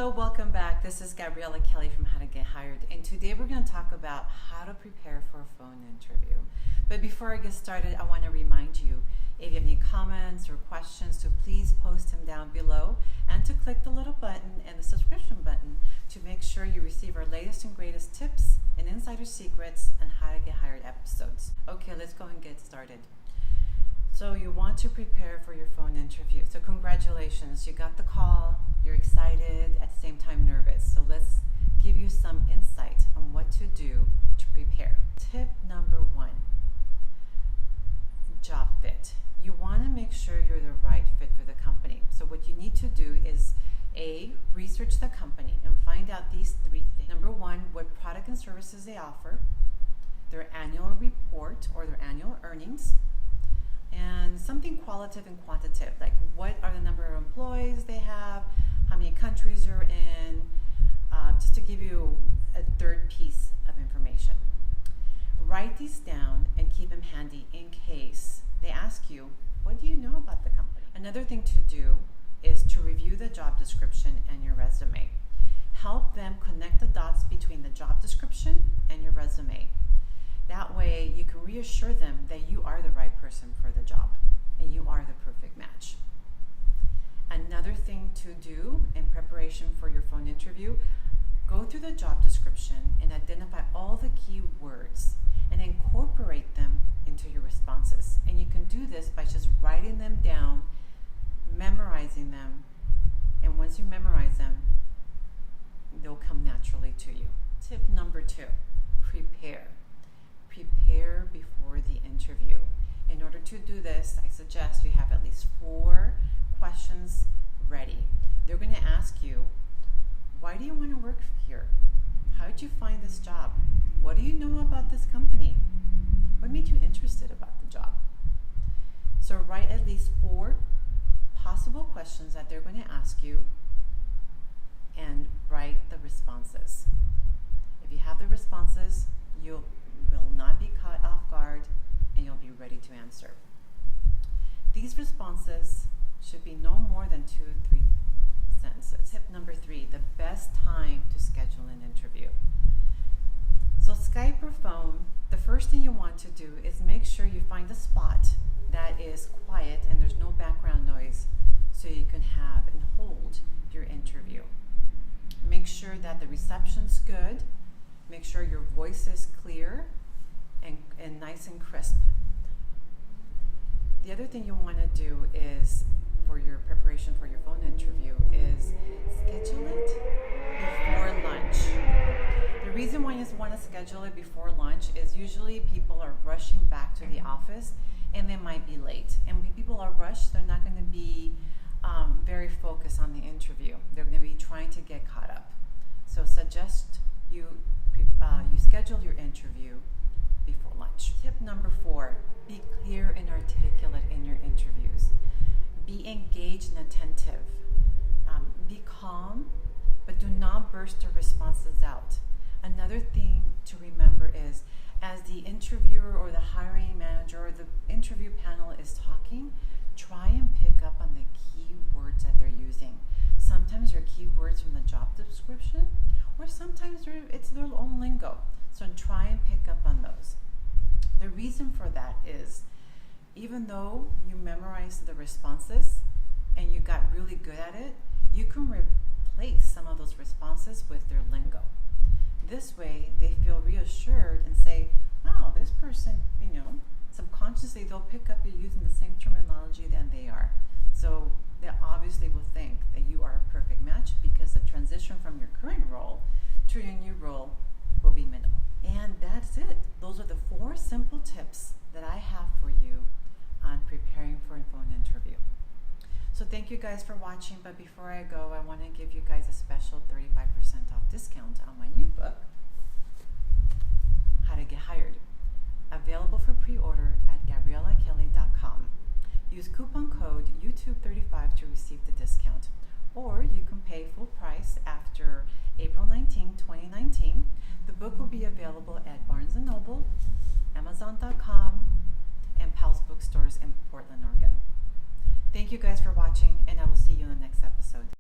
Hello, welcome back. This is Gabriela Kelly from How to Get Hired, and today we're going to talk about how to prepare for a phone interview. But before I get started, I want to remind you, if you have any comments or questions, to please post them down below and to click the little button and the subscription button to make sure you receive our latest and greatest tips and insider secrets and How to Get Hired episodes. Okay, let's go and get started. So you want to prepare for your phone interview. So congratulations, you got the call, you're excited, at the same time nervous. So let's give you some insight on what to do to prepare. Tip number 1, job fit. You want to make sure you're the right fit for the company. So what you need to do is research the company and find out these 3 things. Number 1, what product and services they offer, their annual report or their annual earnings, and something qualitative and quantitative, like what are the number of employees they have, how many countries you're in, just to give you a third piece of information. Write these down and keep them handy in case they ask you, what do you know about the company? Another thing to do is to review the job description and your resume. Help them connect the dots between the job description and your resume. That way you can reassure them that you are the right person for the job and you are the perfect match. Another thing to do in preparation for your phone interview, go through the job description and identify all the key words and incorporate them into your responses. And you can do this by just writing them down, memorizing them, and once you memorize them, they'll come naturally to you. Tip number 2, prepare. Prepare before the interview. In order to do this, I suggest you have at least 4 questions ready. They're going to ask you, why do you want to work here? How did you find this job? What do you know about this company? What made you interested about the job? So write at least 4 possible questions that they're going to ask you and write the responses. If you have the responses, you will not be caught off guard and you'll be ready to answer. These responses should be no more than 2 or 3 sentences. Tip number 3, the best time to schedule an interview. So Skype or phone, the first thing you want to do is make sure you find a spot that is quiet and there's no background noise so you can have and hold your interview. Make sure that the reception's good. Make sure your voice is clear and nice and crisp. The other thing you want to do is, for your preparation for your phone interview, is schedule it before lunch. The reason why you want to schedule it before lunch is usually people are rushing back to the office and they might be late. And when people are rushed, they're not going to be very focused on the interview. They're going to be trying to get caught up. So suggest you schedule your interview before lunch. Tip number 4, be clear and articulate in your interviews. Be engaged and attentive. Be calm, but do not burst your responses out. Another thing to remember is, as the interviewer or the hiring manager or the interview panel is talking, try and pick up on the key words that they're using. Sometimes they're key words from the job description, or sometimes it's their own lingo. So try and pick up on those. The reason for that is, even though you memorized the responses and you got really good at it, you can replace some of those responses with their lingo. This way, they feel reassured and say, wow, this person, subconsciously they'll pick up you're using the same terminology than they are. So they obviously will think that you are a perfect match, because the transition from your current role to your new role will be minimal. And that's it. Those are the 4 simple tips that I have for you on preparing for a phone interview. So thank you guys for watching, but before I go, I want to give you guys a special 35% off discount on my new book, How to Get Hired, available for pre-order at GabrielaKelly.com. Use coupon code YouTube35 to receive the discount, or you can pay full price after April 19, 2019. The book will be available at Barnes & Noble, Amazon.com, and Powell's bookstores in Portland, Oregon. Thank you guys for watching, and I will see you in the next episode.